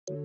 Thank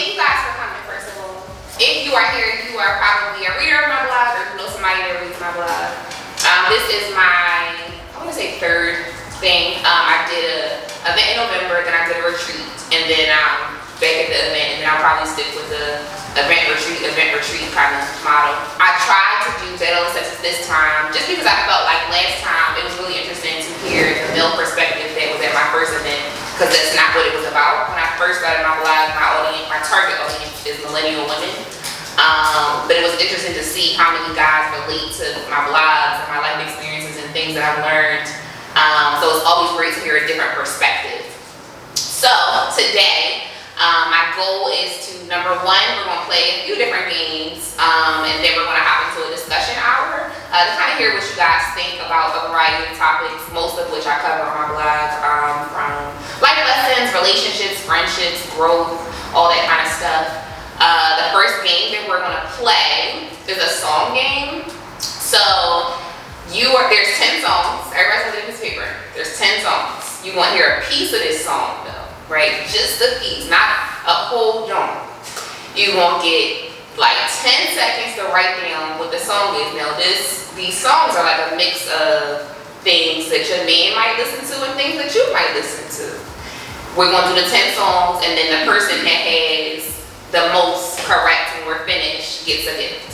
you guys for coming, first of all. If you are here, you are probably a reader of my blog, or you know somebody that reads my blog. This is my, I want to say, third thing. I did an event in November, then I did a retreat, and then I'm back at the event, and then I'll probably stick with the event retreat kind of model. I tried to do J-Lo sessions this time, just because I felt like last time it was really interesting to hear the male perspective that was at my first event, because that's not what it was about. When I first started my blog, my target audience is millennial women. But it was interesting to see how many guys relate to my blogs and my life experiences and things that I've learned. So it's always great to hear a different perspective. So today, my goal is to, number one, we're going to play a few different games, and then we're going to hop into a discussion hour to kind of hear what you guys think about a variety of topics, most of which I cover on my blog, from life lessons, relationships, friendships, growth, all that kind of stuff. The first game that we're going to play is a song game. So there's 10 songs. Everybody's going to get this paper. There's 10 songs. You want to hear a piece of this song though, right? Just a piece, not a whole genre. You won't get like 10 seconds to write down what the song is. Now these songs are like a mix of things that your man might listen to and things that you might listen to. We're going to do the 10 songs, and then the person that has the most correct when we're finished gets a gift.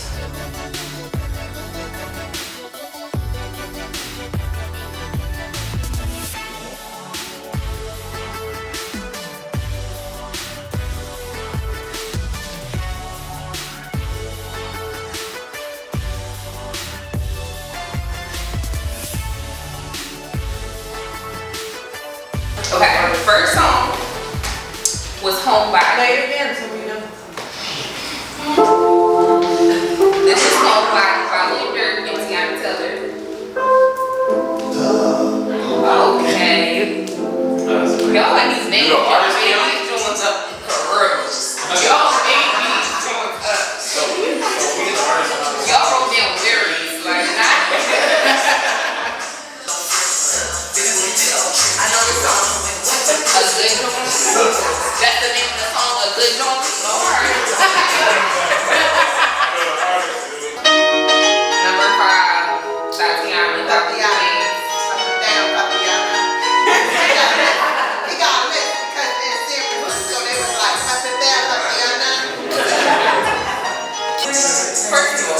Okay, the first song was Home by. Play it again so we know. This is Home by William Dirk and Tiana Taylor. Okay. Y'all like these names. Y'all made these joints up for real. Y'all made these joints up. Y'all wrote down lyrics, like not. I know this song. A good joint. That's the name of the song. A good joint. Number 5, Tatiana. Tatiana. Damn, Tatiana. He got a list because it's serious, so they was like, Tatiana. First of all,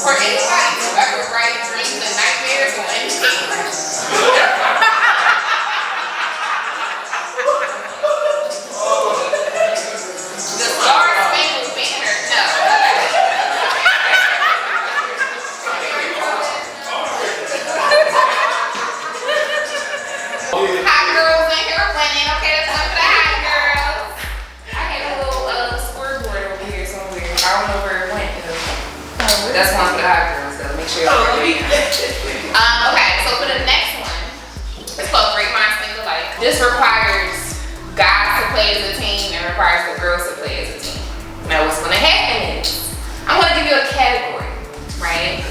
for anybody who ever write dreams and nightmares on any paper, the Star Spangled Banner, no. Hot girls in here winning. Okay, that's one for the hot girls. I had a little scoreboard over here somewhere. I don't know where it went though. But that's one for the hot girls though. Make sure y'all get it. Okay, so for the next one, it's called Great Minds Think Alike. This requires guys to play as a team and requires the girls to play as a team. Now what's gonna happen is, I'm gonna give you a category, right?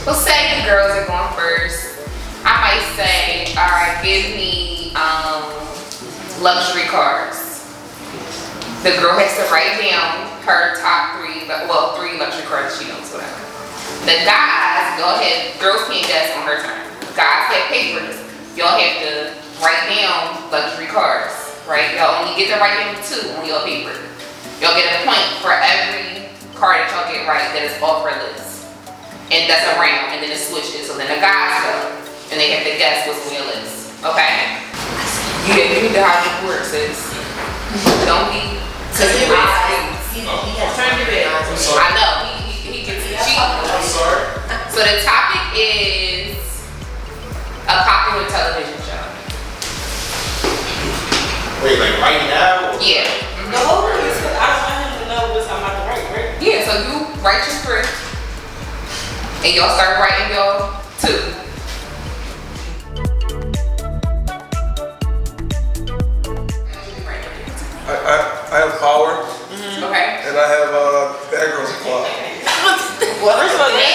We'll say the girls are going first. I might say, all right, give me luxury cars. The girl has to write down her top 3, well, 3 luxury cars she knows, whatever. The guys, go ahead, girls can't guess on her turn. Guys have papers. Y'all have to write down luxury cars, right? Y'all only get to write down 2 on your paper. Y'all get a point for every car that y'all get right that is off her list. And that's a round, and then it switches. So then the guys go, and they have to guess what's on your list, okay? Yeah, you need to have the work, sis. Don't be, cause he has turned your bed. I know, he gets cheap. I'm sorry. So the topic is a popular television show. Wait, like right now? Yeah. The whole thing is I just want him to know what's I'm about to write, right? Yeah, so you write your script, and y'all start writing your 2. I have power, Okay. and I have Bad Girls Club. Well, first of all, They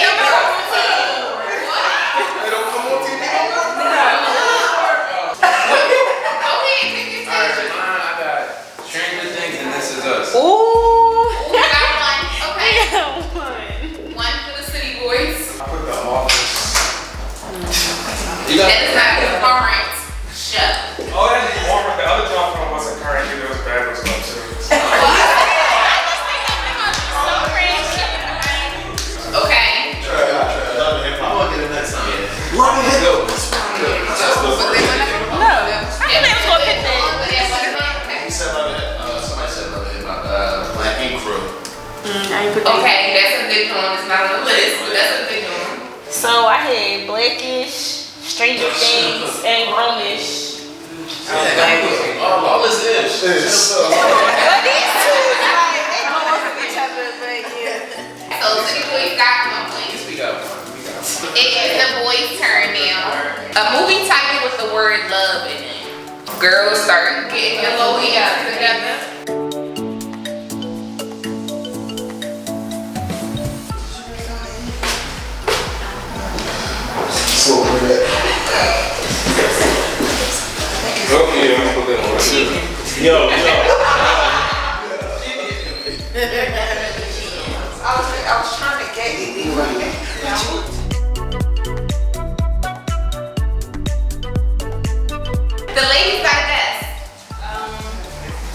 don't come on TV no more? Go ahead, take your time. I got Stranger Things and This Is Us. ooh. We got 1. Okay. One. 1 for the city boys. I put The Office. You got That is not your current show. Oh, that's more, but the other job from wasn't current either. It was Bad Girls Club too. Okay. Love and Hip Hop. I'm gonna get it next time. Love and Hip Hop. But they wanna go. No. I think it's gonna pick that. You said Love and Hip Hop. Somebody said Love and Hip Hop. Black Ink Crew. I ain't put that. Okay, that's a good one. It's not on the list, but that's a good one. So I had Blackish, Stranger Things, and Grownish. All this is. But these 2 like they almost with each other, but yeah. So city boys got 1 point. We got one. It is the boys' turn now. A movie title with the word love in it. Girls start getting their little together. So weird. Okay, I'm gonna put that on. Yo. I was trying to get it right. The ladies got a guess.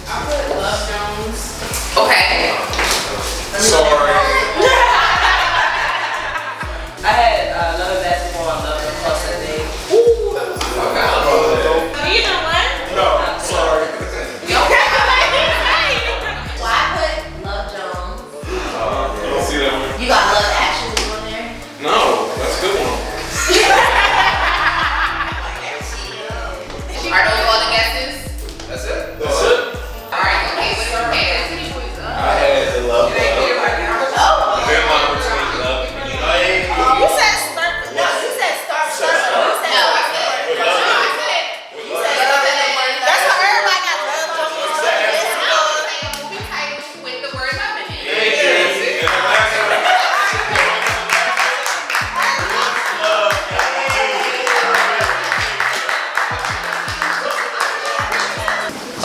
I put Love Jones. Okay. Sorry. I had Love Basketball and Love Plus that day. Either one? No, sorry. Well, I put Love Jones. You don't see that one? You got Love Actually on there. No, that's a good one. Are those all the guesses? That's it. That's it. All right. Okay. What do you have? I had the Love Bug. Deadline between love and You said start. No, you said start. You said No, I said. That's what everybody got Love Jones. No, I'm saying a movie title with the word love in it.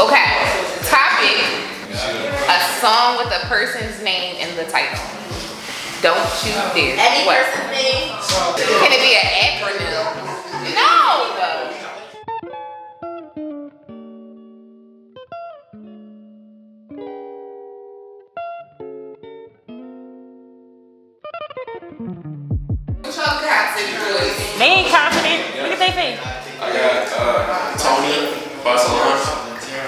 Okay. Topic: a song with a person's name in the title. Don't you dare. Any What? person's name. Can it be an acronym? No. What y'all got, city boys? They ain't confident. Look at their face. I got Tony Barcelona.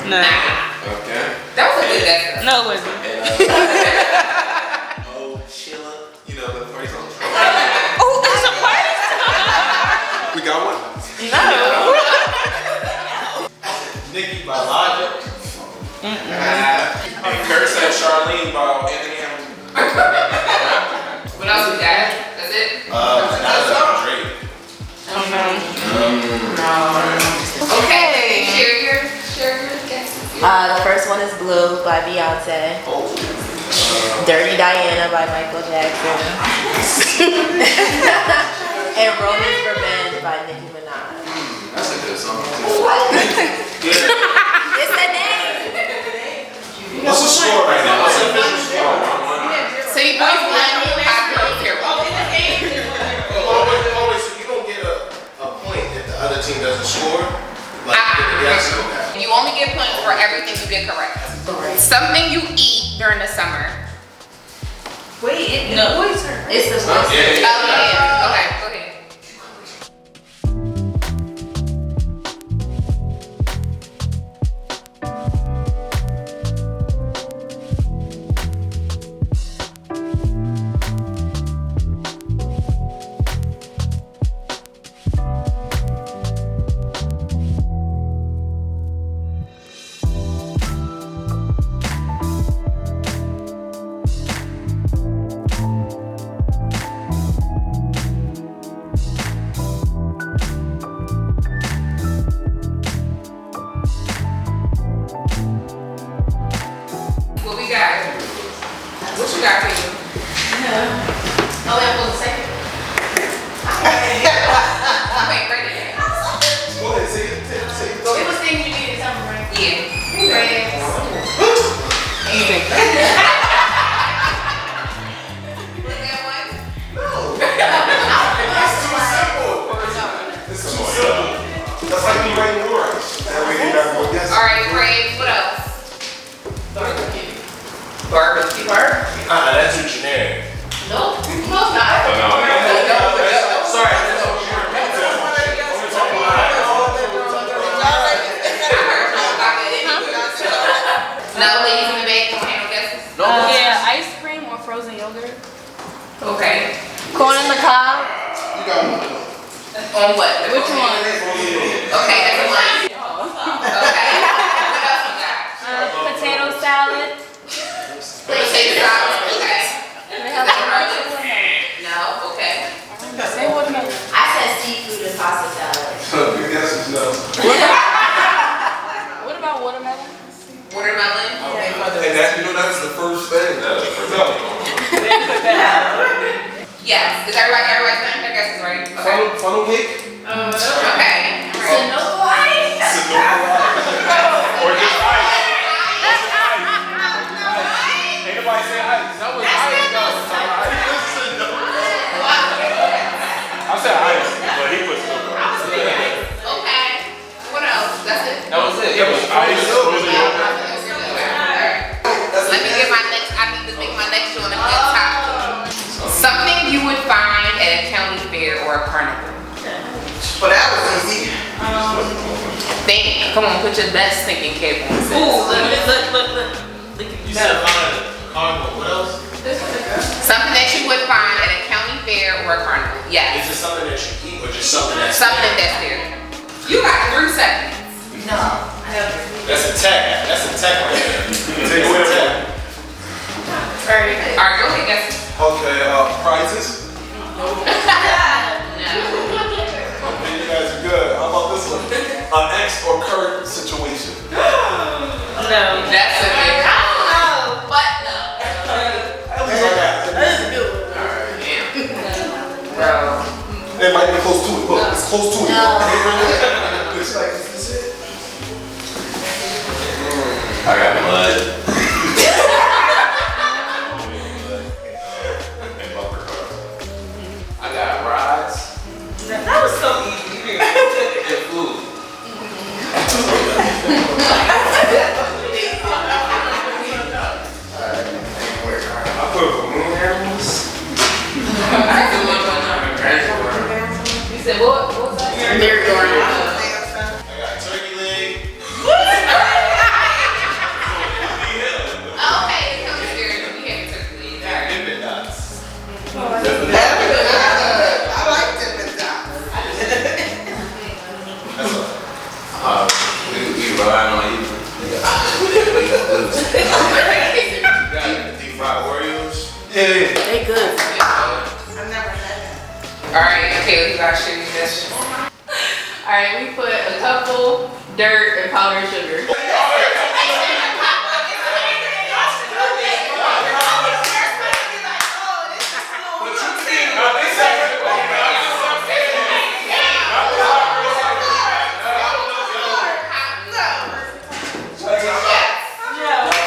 No. Okay. That was a good guess. No, it wasn't. Oh, Sheila. You know the party song. Oh, there's a party. We got one. No. Nicki by Logic. And Kurt said Charlene by Anthony Hamilton. What else we got? That's it? That's Drake. Okay. Share your guesses. The first one is Blue by Beyonce. Dirty Diana by Michael Jackson. And Roman's Revenge by Nicki Minaj. That's a good song. It's a name. What's the score right now? What's the official score? City boys won. Hot girls zero. did correct. Something you eat during the summer. Wait, No. boys are. It's the voice. Yeah. Oh yeah. Okay, go ahead. What we got? What you got for you? Oh, wait, I'm going to say it. Wait, right there. Go ahead, say it. It was things you needed something, right? Yeah. Was that one? It's too simple. That's like me writing words. That way you got more guesses. All right, Craig, what else? Barbecue. Barbecue. That's too generic. Nope. No, it's not. Sorry. No, ladies in the back don't have no guesses? Yeah, ice cream or frozen yogurt. Okay. Corn in the cob. On what? Which one? Okay, that's one. Okay. What else we got? Potato salad. Potato salad. Okay. They Is have that right? No? Okay. Say watermelon. I said seafood and pasta salad. Good guesses, no. What about watermelon? Watermelon. And that, that's the first thing. Yes. Is everybody done? Their guesses right? Okay. Funnel cake? Okay. All right. Or just ice. Ain't nobody say ice. That was ice. I said ice, but he put Snoop. Okay. What else? That's it? That was it. It was ice. Frozen yogurt. Let me get my next, I need to make my next one a good top. Something you would find at a county fair or a carnival. Well, that was easy. Think, come on, put your best thinking cap on. sis. Look. You said carnival. What else? Something that you would find at a county fair or a carnival. Yes. Is it something that you eat or just something that's Something that's there. You got 3 seconds. No. I have That's a tech. That's a tech right there. Take away a tech. very All right, go ahead, guess. Okay, prizes. No. Okay, you guys are good. How about this one? An ex or current situation. No. That's a good one. But no. At least I got it. That is a good one. Bro. It might be close to it. Look, it's close to it. No. It's like, is this it? I got mud. And bumper cars. I got rides. That was so easy. And food. I put balloon animals. You said what? What was that? I got turkey leg. Okay, it's coming here. We had turkey legs. All right. Dippin' dots. I like Dippin' Dots. That's all. We ride on you. Deep fried Oreos. Yeah. They good. I've never had that. All right, okay, we gotta show you this. All right, we put a couple dirt and powdered sugar.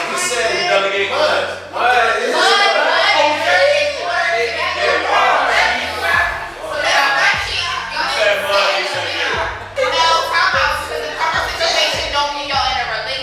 You said you never gave mud. No, time out, because the current situation don't mean y'all in a relationship.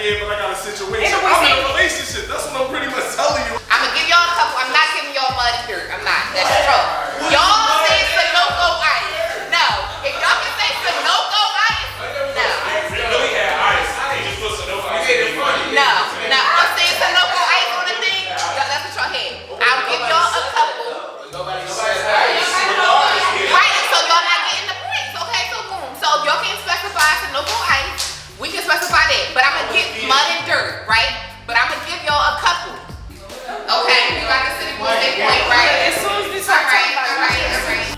yeah, but I got a situation. I'm in a relationship. That's what I'm pretty much telling you. I'm gonna give y'all a couple. I'm not giving y'all mud and dirt. I'm not. That's true. Y'all say Sunoco ice. No. If y'all can say Sunoco ice, no. We really had ice. They just put Sunoco ice in it. No. No. I'm saying Sunoco ice on the thing. Y'all, that's what y'all had. I'll give y'all a couple. Nobody's Right. So y'all not getting the points. Okay. So boom. So y'all can specify Sunoco ice. We can specify that. But I'm gonna give mud and dirt, right? But I'm gonna give y'all a couple. Okay, you got the city boys, they point, right? As soon as we start talking about All right.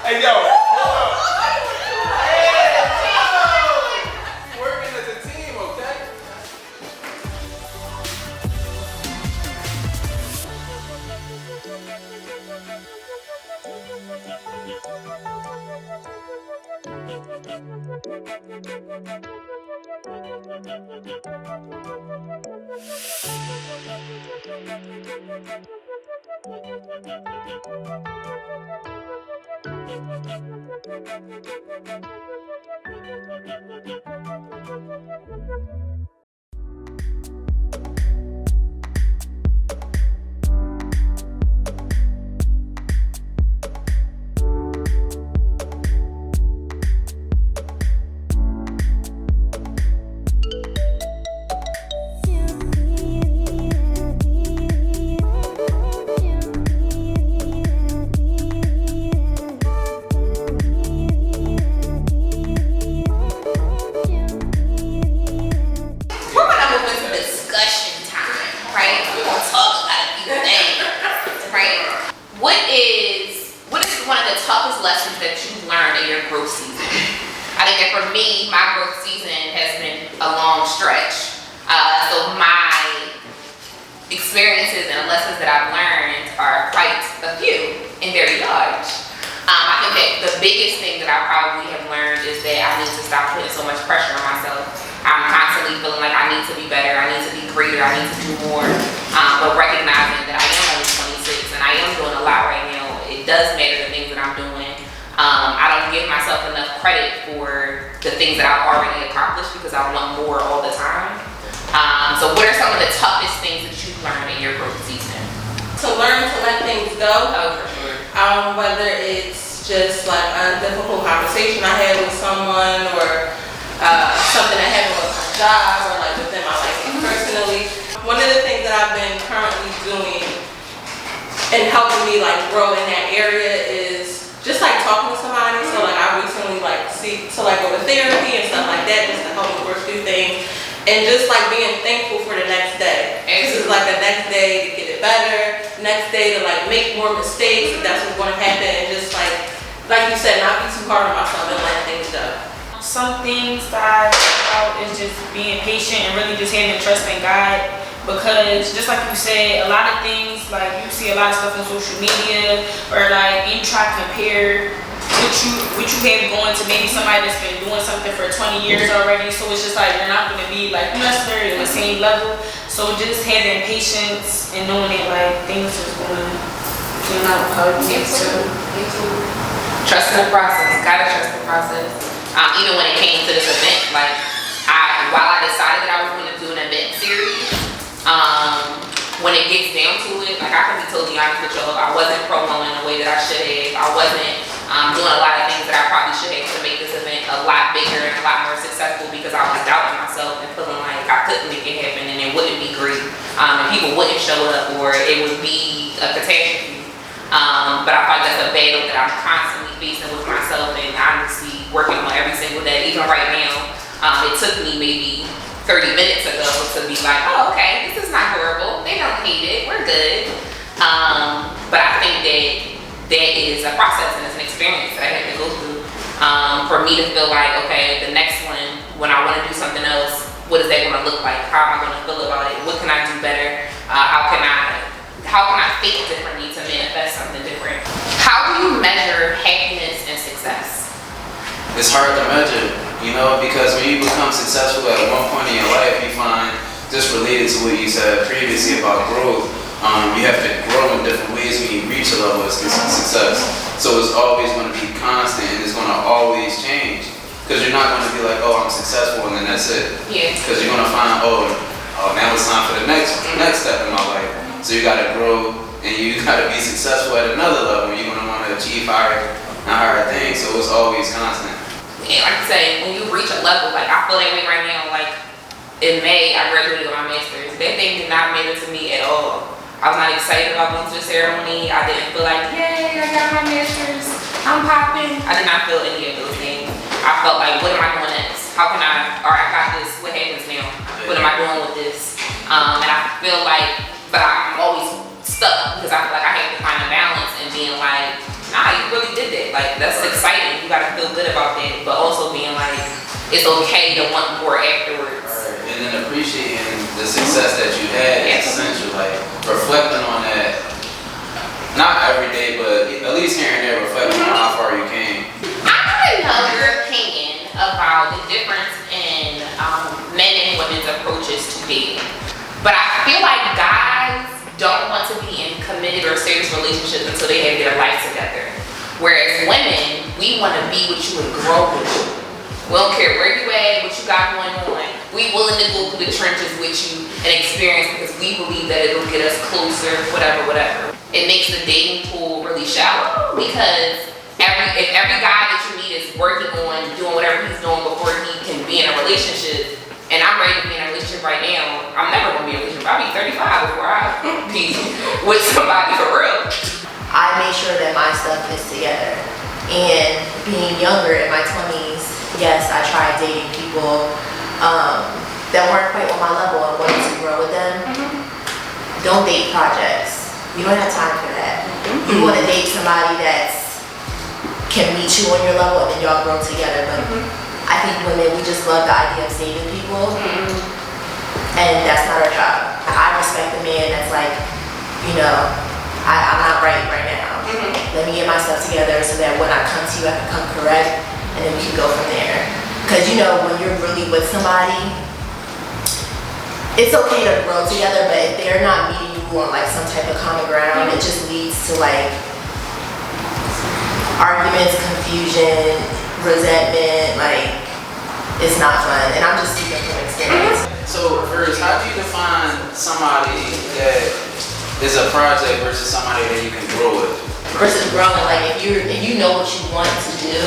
Hey, yo, hold up. working as a team, okay? lessons that you've learned in your growth season? I think that for me, my growth season has been a long stretch. So my experiences and lessons that I've learned are quite a few and very large. I think that the biggest thing that I probably have learned is that I need to stop putting so much pressure on myself. I'm constantly feeling like I need to be better, I need to be greater, I need to do more. But recognizing that I am only 26 and I am doing a lot right now, it does matter the things that I'm doing. I don't give myself enough credit for the things that I've already accomplished because I want more all the time. So what are some of the toughest things that you've learned in your growth season? To learn to let things go. Oh, for sure. Whether it's just like a difficult conversation I had with someone or something that happened with my job or like within my life personally. One of the things that I've been currently doing and helping me like grow in that area is just like talking to somebody. So like I recently like seek to like go to therapy and stuff like that just to help me work through things. And just like being thankful for the next day. This is like the next day to get it better, next day to like make more mistakes if that's what's going to happen, and just like you said, not be too hard on myself and let things go. Some things that I think about is just being patient and really just having trust in God, because just like you said, a lot of things, like you see a lot of stuff on social media or like you try to compare what you have going to maybe somebody that's been doing something for 20 years already, so it's just like you're not going to be like necessarily on the same level. So just having patience and knowing that like things is going to turn out how it needs to. Trust in the process. Gotta trust the process. Even when it came to this event, like while I decided that I was going to do an event series, when it gets down to it, like I can be totally honest with y'all, I wasn't promoting the way that I should have. I wasn't doing a lot of things that I probably should have to make this event a lot bigger and a lot more successful, because I was doubting myself and feeling like I couldn't make it happen and it wouldn't be great, and people wouldn't show up, or it would be a catastrophe. But I thought that's a battle that I'm constantly facing with myself and honestly working on every single day. Even right now, it took me maybe 30 minutes ago to be like, oh, okay, this is not horrible. They don't hate it. We're good. But I think that is a process and it's an experience that I have to go through for me to feel like, okay, the next one, when I want to do something else, what is that going to look like? How am I going to feel about it? What can I do better? How can I think differently to manifest something different? How do you measure happiness and success? It's hard to measure, you know, because when you become successful at one point in your life, you find, just related to what you said previously about growth, you have to grow in different ways when you reach a level of success. So it's always going to be constant and it's going to always change. Because you're not going to be like, oh, I'm successful and then that's it. Yeah. Because you're going to find, oh, now it's time for the next step in my life. So you got to grow and you got to be successful at another level. You're going to want to achieve higher and higher things. So it's always constant. And like I say, when you reach a level, like I feel that way right now, like in May, I graduated with my master's. That thing did not matter to me at all. I was not excited about going to the ceremony. I didn't feel like, yay, I got my master's, I'm popping. I did not feel any of those things. I felt like, what am I doing next? How can I, all right, I got this, what happens now? What am I doing with this? And I feel like, but I'm always stuck because I feel like I have to find a balance and being like, nah, you really did that. Like, that's exciting. You gotta feel good about that. But also being like, it's okay to want more afterwards. Right. And then appreciating the success that you had is essential. Like, reflecting on that, not every day, but at least here and there, reflecting on how far you came. I want to know your opinion about the difference in men and women's approaches to dating. But I feel like guys don't want to be in committed or serious relationships until they have their life together. Whereas women, we want to be with you and grow with you. We don't care where you at, what you got going on. We willing to go through the trenches with you and experience because we believe that it'll get us closer, whatever. It makes the dating pool really shallow because if every guy that you meet is working on doing whatever he's doing before he can be in a relationship, and I'm ready to be in a relationship right now, I'm never gonna be in a relationship. I'll be 35 before I be with somebody for real. I made sure that my stuff is together. And being younger in my 20s, yes, I tried dating people that weren't quite on my level and wanted to grow with them. Don't date projects. You don't have time for that. You want to date somebody that can meet you on your level and then y'all grow together. But I think women, we just love the idea of saving people, and that's not our job. I respect a man that's like, you know, I'm not right now. Let me get myself together so that when I come to you, I can come correct, and then we can go from there. Because you know, when you're really with somebody, it's okay to grow together, but if they're not meeting you on like some type of common ground, it just leads to like arguments, confusion, resentment. Like, it's not fun, and I'm just speaking from experience. So first, how do you define somebody that is a project versus somebody that you can grow with? Versus growing, like if you know what you want to do,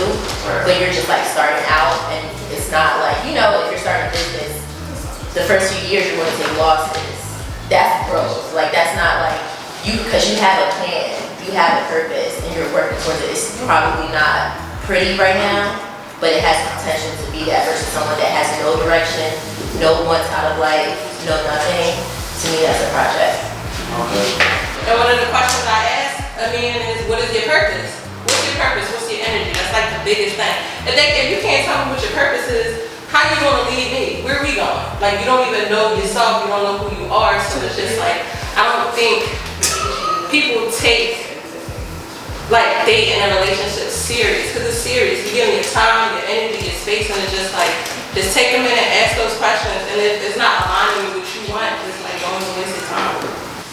but you're just like starting out, and it's not like, you know, if you're starting a business, the first few years you're going to take losses. That's growth. Like, that's not like because you have a plan, you have a purpose, and you're working towards it. It's probably not pretty right now, but it has the potential to be that versus someone that has no direction, no wants out of life, no nothing. To me, that's a project. Okay. And one of the questions I ask a man is, what is your purpose? What's your purpose? What's your energy? That's like the biggest thing. If you can't tell me what your purpose is, how you gonna lead me? Where are we going? Like, you don't even know yourself, you don't know who you are, so it's just like, I don't think people take like dating and a relationship serious, because it's serious. You give them your time, your energy, your space, and it's just like, just take a minute, ask those questions, and if it's not aligning with what you want, it's like, don't waste your time.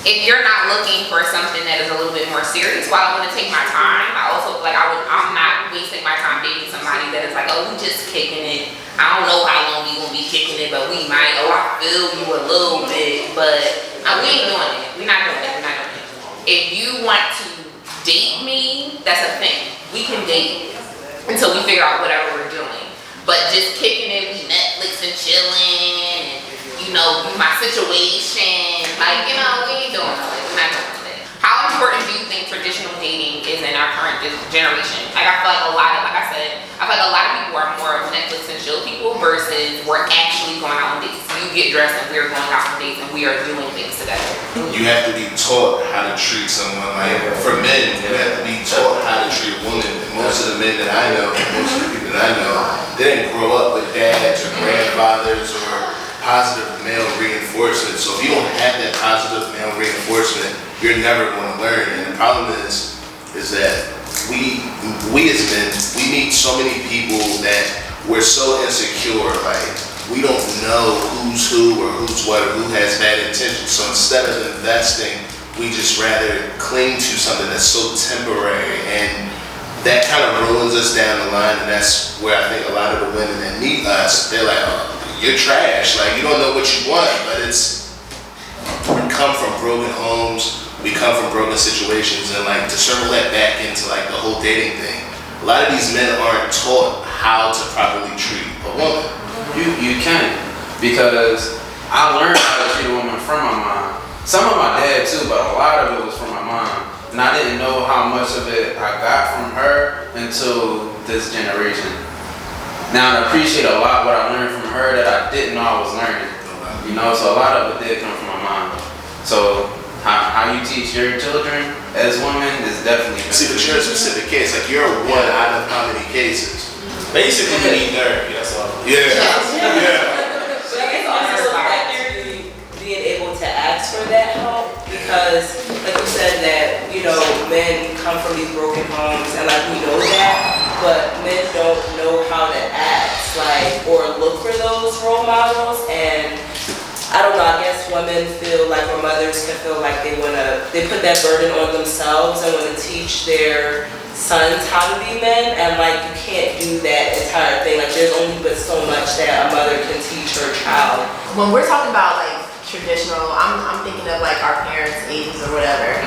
If you're not looking for something that is a little bit more serious, while I want to take my time, I also feel like I'm not wasting my time dating somebody that is like, oh, we just kicking it. I don't know how long we gonna be kicking it, but we might. Oh, I feel you a little bit, but we ain't doing it. We're not doing it. If you want to date me, that's a thing. We can date until we figure out whatever we're doing. But just kicking it, we Netflix and chilling, and you know, my situation, like, you know, we ain't doing all that. We're not doing that. How different generation. Like I feel like a lot of, like I said, I feel like a lot of people are more of Netflix and chill people versus we're actually going out on dates. You get dressed and we're going out on dates and we are doing things together. You have to be taught how to treat someone. Like for men, you have to be taught how to treat a woman. And most of the men that I know, most of the people that I know, they didn't grow up with dads or grandfathers or positive male reinforcement. So if you don't have that positive male reinforcement, you're never going to learn. And the problem is that we as men, we meet so many people that we're so insecure. Like we don't know who's who or who's what or who has bad intentions. So instead of investing, we just rather cling to something that's so temporary, and that kind of ruins us down the line. And that's where I think a lot of the women that meet us, they're like, oh, you're trash. Like you don't know what you want. But we come from broken homes. We come from broken situations, and like to circle that back into like the whole dating thing. A lot of these men aren't taught how to properly treat a woman. You can, because I learned how to treat a woman from my mom. Some of my dad too, but a lot of it was from my mom. And I didn't know how much of it I got from her until this generation. Now I appreciate a lot what I learned from her that I didn't know I was learning. You know, so a lot of it did come from my mom. So how you teach your children as women is definitely. See, but you're a specific case. Like you're one out of how many cases? Basically, you need therapy. That's all. Yeah. But I guess also being able to ask for that help, because like you said that, you know, men come from these broken homes and like we know that, but men don't know how to act like or look for those role models. And I don't know, I guess women feel like, or mothers can feel like they put that burden on themselves and want to teach their sons how to be men, and like you can't do that entire thing. Like there's only but so much that a mother can teach her child. When we're talking about like traditional, I'm thinking of like our parents' ages or whatever.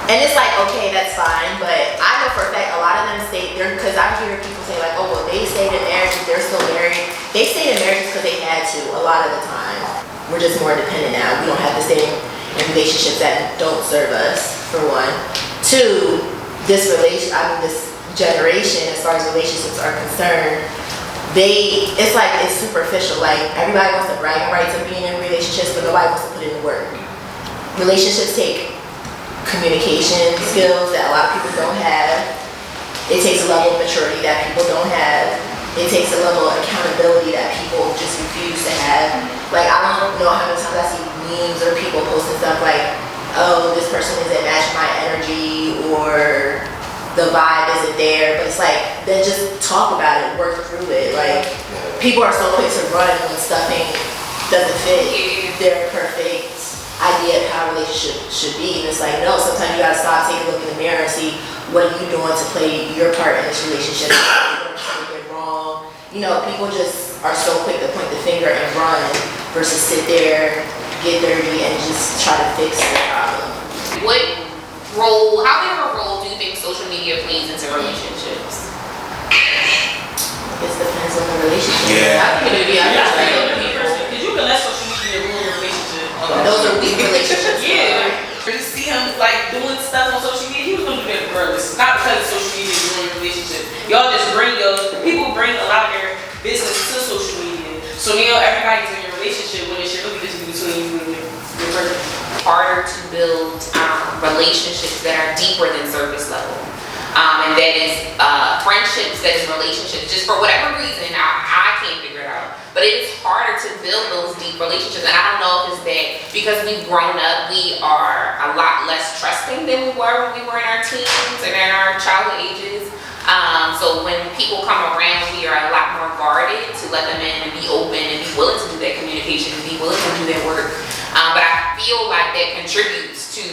And it's like, okay, that's fine, but I know for a fact a lot of them stay there, because I hear people say like, oh, well, they stayed in marriages, they're still married. They stayed in marriages because they had to a lot of the time. We're just more dependent now. We don't have to stay in relationships that don't serve us, for one. Two, this generation, as far as relationships are concerned, it's superficial. Like everybody wants the bragging rights of being in relationships, but nobody wants to put in the work. Relationships take communication skills that a lot of people don't have. It takes a level of maturity that people don't have. It takes a level of accountability that people just refuse to have. Like I don't know how many times I see memes or people posting stuff like, oh, this person isn't matching my energy, or the vibe isn't there. But it's like, then just talk about it, work through it. Like people are so quick to run when stuff doesn't fit their perfect idea of how a relationship should be. And it's like, no, sometimes you gotta stop, take a look in the mirror and see what are you doing to play your part in this relationship. What are wrong? You know, people just are so quick to point the finger and run versus sit there, get dirty, and just try to fix the problem. How big of a role do you think social media plays into relationships? It depends on the relationship. Yeah. I think it would be. Because you can let social media ruin your relationship. Those are weak relationships. Yeah. You see him like doing stuff on social media, he was gonna do that regardless. Not because social media is ruining your relationship. Y'all just people bring a lot of their business to social media. So now everybody's in your relationship when it should really just be between you and your person. Harder to build relationships that are deeper than surface level. And that is friendships, that is relationships. Just for whatever reason, I can't figure it out. But it is harder to build those deep relationships. And I don't know if it's that because we've grown up, we are a lot less trusting than we were when we were in our teens and in our childhood ages. So when people come around, we are a lot more guarded to let them in and be open and be willing to do that communication and be willing to do that work. But I feel like that contributes to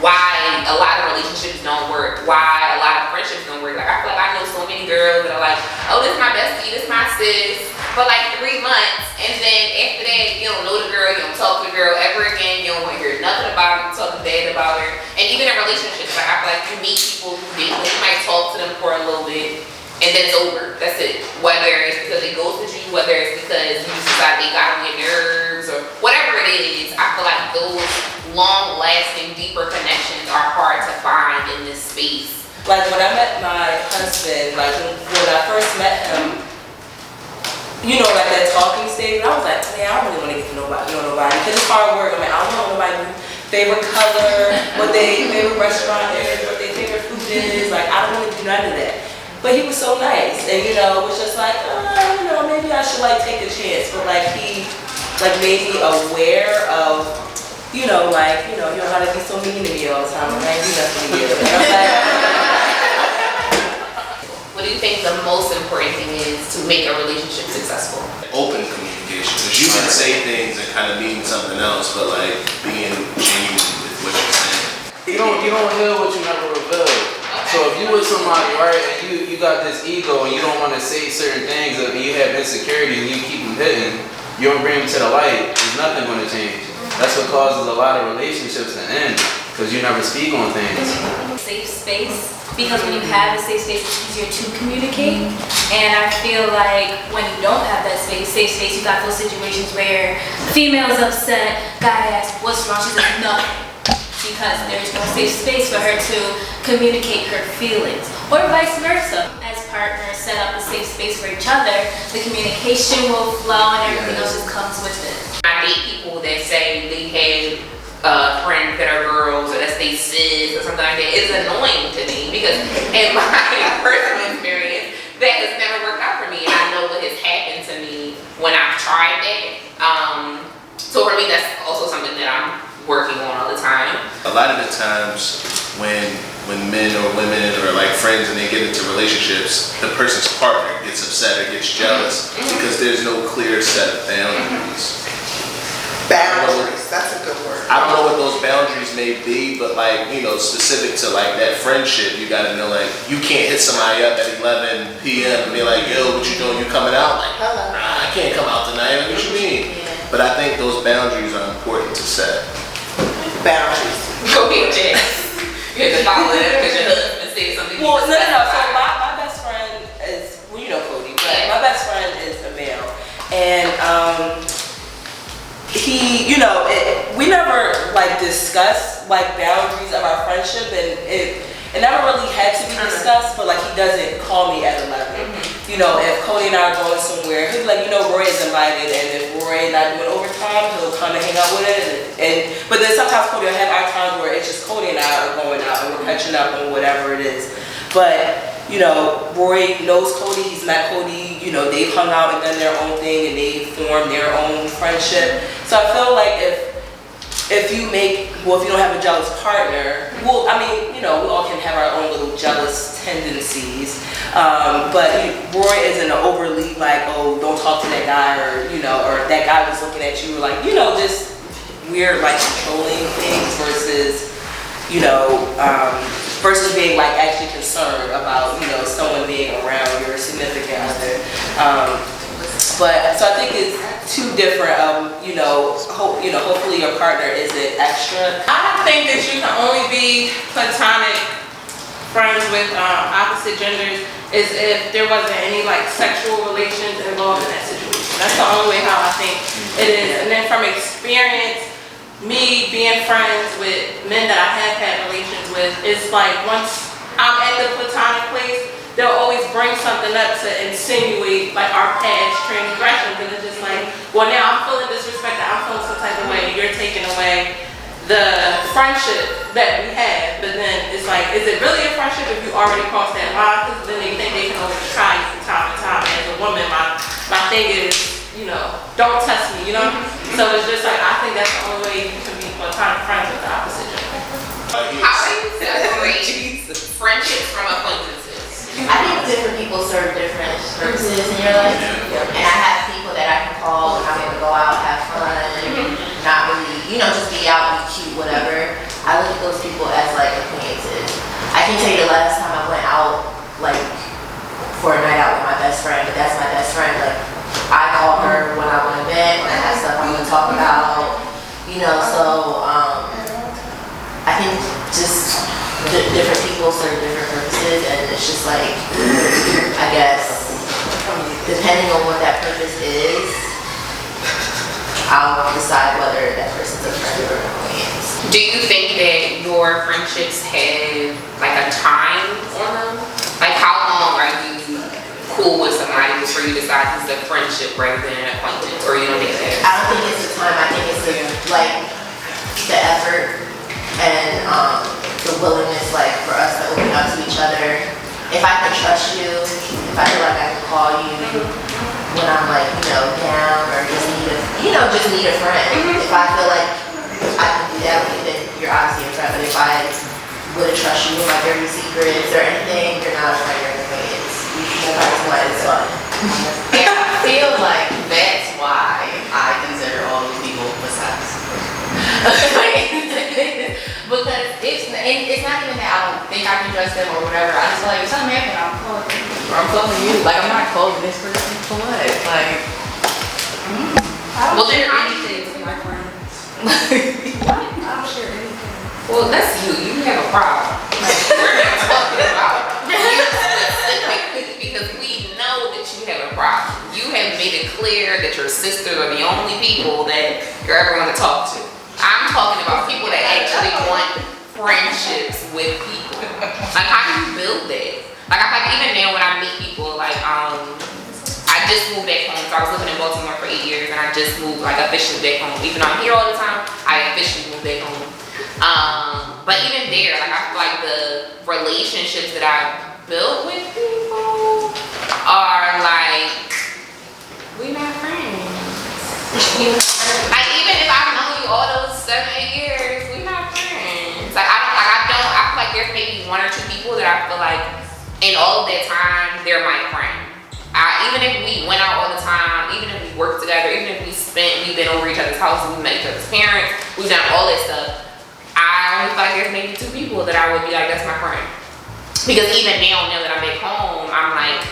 why a lot of relationships don't work, why a lot of friendships don't work. Like I feel like I know so many girls that are like, oh, this is my bestie, this is my sis, for like 3 months, and then after that, you don't know the girl, you don't talk to the girl ever again, you don't want to hear nothing about her, you talk bad about her. And even in relationships, like I feel like you meet people who date, you might talk to them for a little bit, and then it's over. That's it. Whether it's because they ghosted you, whether it's because you decide they got on your nerves, or whatever it is, I feel like those long-lasting, deeper connections are hard to find in this space. Like when I met my husband, like when I first met him, you know, like that talking stage, and I was like, man, I don't really want to get to know nobody, because it's hard work. I mean, I don't know nobody's favorite color, what their favorite restaurant is, what their favorite food is. Like, I don't want to do none of that. But he was so nice, and you know, was just like, you know, maybe I should like take a chance. But like he, like made me aware of, you know, like, you know how to be so mean to me all the time. Like, I ain't do nothing to you. And I'm like, What do you think the most important thing is to make a relationship successful? Open communication. Because you can say things and kind of mean something else, but like being genuine with what you're saying. You don't hear what you never reveal. So if you with somebody, right, and you got this ego and you don't want to say certain things, and you have insecurities and you keep them hidden, you don't bring them to the light, there's nothing going to change. That's what causes a lot of relationships to end, because you never speak on things. Safe space, because when you have a safe space, it's easier to communicate. And I feel like when you don't have that safe space, you got those situations where female is upset, guy asks, what's wrong? She says, nothing. Because there's no safe space for her to communicate her feelings, or vice versa. As partners set up a safe space for each other, the communication will flow and everything else just comes with it. I date people that say they have friends that are girls or that stay sis or something like that. It's annoying to me because in my personal experience, that has never worked out for me, and I know what has happened to me when I've tried that. So for me, that's also something that I'm working on all the time. A lot of the times when men or women are like friends and they get into relationships, the person's partner gets upset or gets jealous because there's no clear set of boundaries. Boundaries, that's a good word. I don't know what those boundaries may be, but like, you know, specific to like that friendship, you gotta know like, you can't hit somebody up at 11 p.m. and be like, yo, what you doing, you coming out? Like, Hello. nah, I can't come out tonight, like, what you mean? But I think those boundaries are important to set. Boundaries. Go get Jess. You have to follow it because your husband said something. well, no. So my best friend is, well, you know Cody, but my best friend is a male, and he, you know, we never like discussed like boundaries of our friendship, and it never really had to be discussed, but like he doesn't call me at 11. You know, if Cody and I are going somewhere, he'll be like, you know, Roy is invited, and if Roy not doing overtime, he'll come and hang out with it. But then sometimes Cody will have our times where it's just Cody and I are going out and we're catching up on whatever it is. But you know, Roy knows Cody, he's met Cody, you know, they've hung out and done their own thing and they formed their own friendship. So I feel like if you don't have a jealous partner, well, I mean, you know, we all can have our own little jealous tendencies. But Roy isn't overly like, oh, don't talk to that guy, or, you know, or that guy was looking at you, like, you know, just weird, like, controlling things versus, you know, versus being like actually concerned about, you know, someone being around your significant other. But so I think it's two different, hopefully your partner isn't extra. I think that you can only be platonic friends with opposite genders is if there wasn't any like sexual relations involved in that situation. That's the only way how I think it is. And then from experience, me being friends with men that I have had relations with, it's like once I'm at the platonic place, they'll always bring something up to insinuate like our past transgressions, and it's just like, well, now I'm feeling disrespected, I'm feeling some type of way, you're taking away the friendship that we have. But then it's like, is it really a friendship if you already crossed that line? Because then they think they can always try you from time to time. As a woman, my thing is, you know, don't test me, you know? So it's just like, I think that's the only way you can be platonic friends with the opposite gender. How do you separate friendships from acquaintances? I think different people serve different purposes in your life. And I have people that I can call when I'm able to go out, have fun, not really, you know, just be out, be cute, whatever. I look at those people as like acquaintances. I can tell you the last time I went out, like, for a night out with my best friend, but that's my best friend. Like, I call her when I want to vent, when I have stuff I'm going to talk about, you know, so I think just different people serve different purposes, and it's just like, I guess, depending on what that purpose is, I'll decide whether that person's a friend or an acquaintance. Do you think that your friendships have like a time on them? Like how long are you cool with somebody before you decide this is a friendship rather than an acquaintance, or you don't think that? I don't think it's the time. I think it's like the effort and the willingness, like for us to open up to each other. If I can trust you, if I feel like I can call you when I'm like, down or just need a friend. If I feel like I can do that with you, then you're obviously a friend. But if I wouldn't trust you with my dirty secrets or anything, you're not a friend or anything. It's fun. And I feel like that's why I consider all those people besides. Because it's not even that I don't think I can trust them or whatever. I just feel like if something happened, I'm calling you. Or I'm calling you. Like, I'm not calling this person for what? Like, I don't share anything with my friends. I don't share anything. Well, that's you. You have a problem. Like, we're not talking about you specifically because we know that you have a problem. You have made it clear that your sisters are the only people that you're ever going to talk to. I'm talking about people that actually want friendships with people. Like, how do you build that? Like, I feel like even now when I meet people, like, I just moved back home. So I was living in Baltimore for 8 years, and I just moved, like, officially back home. Even though I'm here all the time, I officially moved back home. But even there, like, I feel like the relationships that I built with people are like, we not friends. Like, even if I've known you all those 7, 8 years, we not friends. Like, I feel like there's maybe 1 or 2 people that I feel like in all of that time, they're my friend. Even if we went out all the time, even if we worked together, even if we've been over each other's houses, we met each other's parents, we've done all that stuff. I only feel like there's maybe 2 people that I would be like, that's my friend. Because even now that I'm back home, I'm like,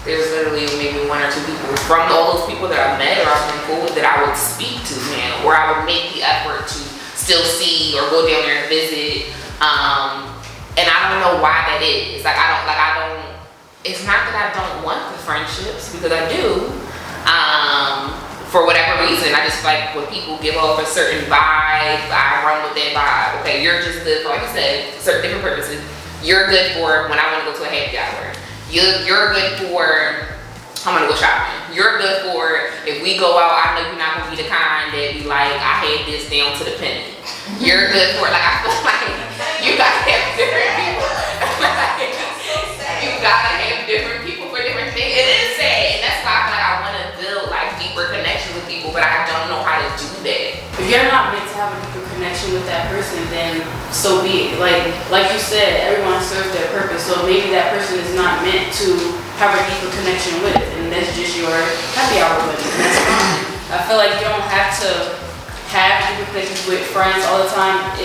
there's literally maybe 1 or 2 people from all those people that I've met or I've been cool with that I would speak to now, or I would make the effort to still see or go down there and visit. And I don't know why that is. Like, it's not that I don't want the friendships, because I do. For whatever reason, I just feel like when people give off a certain vibe, I run with that vibe. Okay, you're just good for, like you said, certain different purposes. You're good for when I want to go to a happy hour. You're good for, I'm gonna go shopping. You're good for, if we go out, I know you're not gonna be the kind that be like, I had this down to the penny. You're good for, like, I feel like you gotta have different people. You gotta have different people for different things. It is sad, and that's why I feel like I want to build like deeper connections with people, but I don't know how to do that. If you're not meant to have a deeper connection with that person, then so be it. Like you said, everyone serves their purpose. So maybe that person is not meant to have a deeper connection with, and that's just your happy hour with it. That's fine. I feel like you don't have to have deeper connections with friends all the time.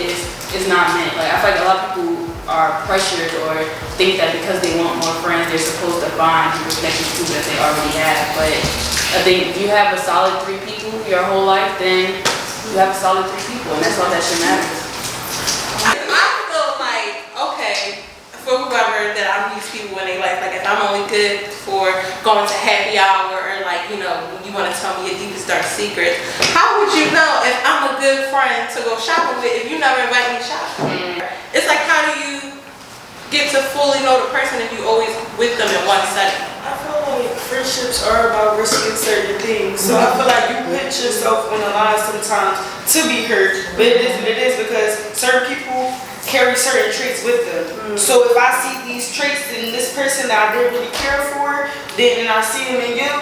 Is not meant. Like, I feel like a lot of people are pressured or think that because they want more friends, they're supposed to find deeper connections to that they already have. But I think if you have a solid 3 people your whole life, then you have a solid 3 people, and that's all that should matter. I feel like, okay, for whoever that I'm used to people in their life, like if I'm only good for going to happy hour or like, when you want to tell me your deepest dark secrets, how would you know if I'm a good friend to go shopping with if you never invite me shopping? It's like, how do you get to fully know the person if you always with them in one setting? I feel like friendships are about risking certain things. So I feel like you put yourself on the line sometimes to be hurt, but it is what it is because certain people carry certain traits with them. So if I see these traits in this person that I didn't really care for, then I see them in you,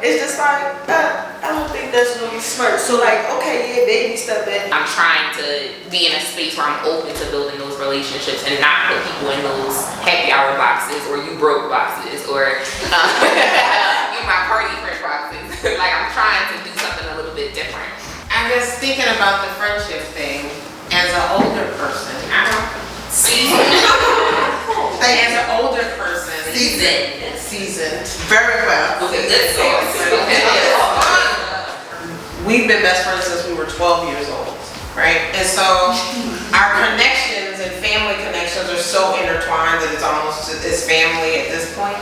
it's just like, I don't think that's really smart. So like, okay, yeah, baby step in. I'm trying to be in a space where I'm open to building those relationships and not put people in those happy hour boxes or you broke boxes or you my party friend boxes. Like, I'm trying to do something a little bit different. I'm just thinking about the friendship thing as an older person. As an older person. Seasoned. Very well. We've been best friends since we were 12 years old, right? And so our connections and family connections are so intertwined that it's family at this point.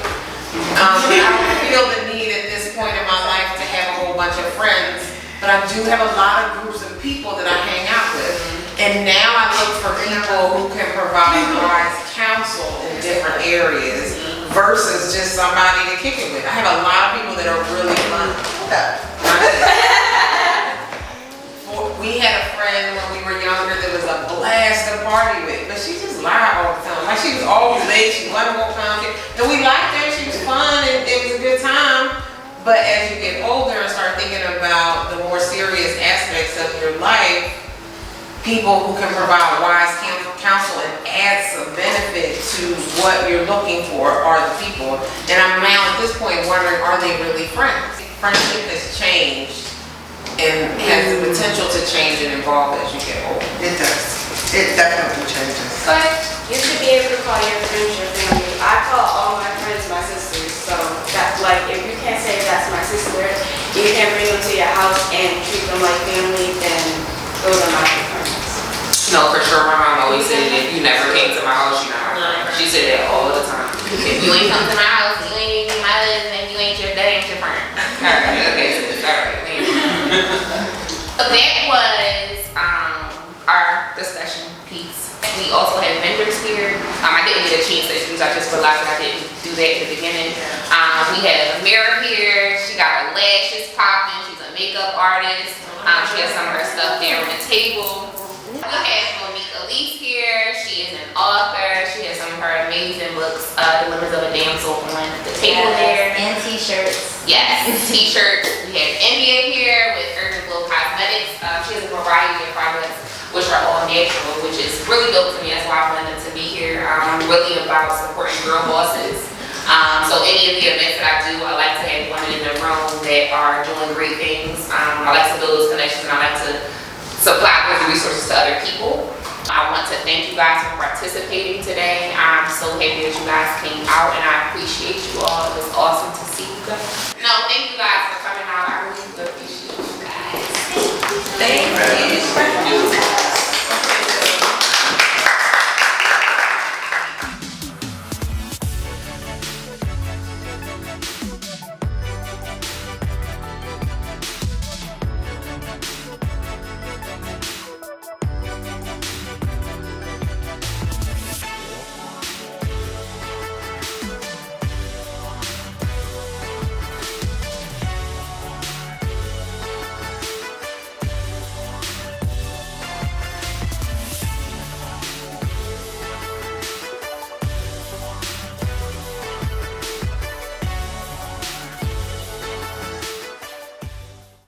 I don't feel the need at this point in my life to have a whole bunch of friends, but I do have a lot of groups of people that I hang out with. And And now I look for people who can provide wise counsel in different areas versus just somebody to kick it with. I have a lot of people that are really fun. We had a friend when we were younger that was a blast to party with, but she just lied all the time. Like she was always late, she wasn't gonna come. And we liked her, she was fun, and it was a good time. But as you get older and start thinking about the more serious aspects of your life, people who can provide wise counsel and add some benefit to what you're looking for are the people. And I'm now at this point wondering, are they really friends? Friendship has changed and has the potential to change and evolve as you get older. It does. It definitely changes. But you should be able to call your friends your family. I call all my friends my sisters. So that's like, if you can't say that's my sister, you can bring them to your house and treat them like family, then those are my friends. No, for sure. My mom always said, if you never came to my house, you're not my friend. She said that all the time. If you ain't come to my house, you ain't my husband, you ain't your, that ain't your friend. Alright, okay, sis, alright. So that was our discussion piece. We also had vendors here. I didn't get a chance to introduce, I just realized that I didn't do that at the beginning. We had a mirror here. She got her lashes popping. She's a makeup artist. She has some of her stuff there on the table. We have Monique Elise here. She is an author. She has some of her amazing books, The Limits of a Damsel, on the table there. And t-shirts. Yes, t-shirts. We have India here with Urban Glow Cosmetics. She has a variety of products which are all natural, which is really dope to me. That's why I wanted them to be here. I'm really about supporting girl bosses. So any of the events that I do, I like to have women in the room that are doing great things. I like to build those connections, and I like to supply those resources to other people. I want to thank you guys for participating today. I'm so happy that you guys came out, and I appreciate you all. It was awesome to see you guys. No, thank you guys for coming out. I really do appreciate you guys. Thank you.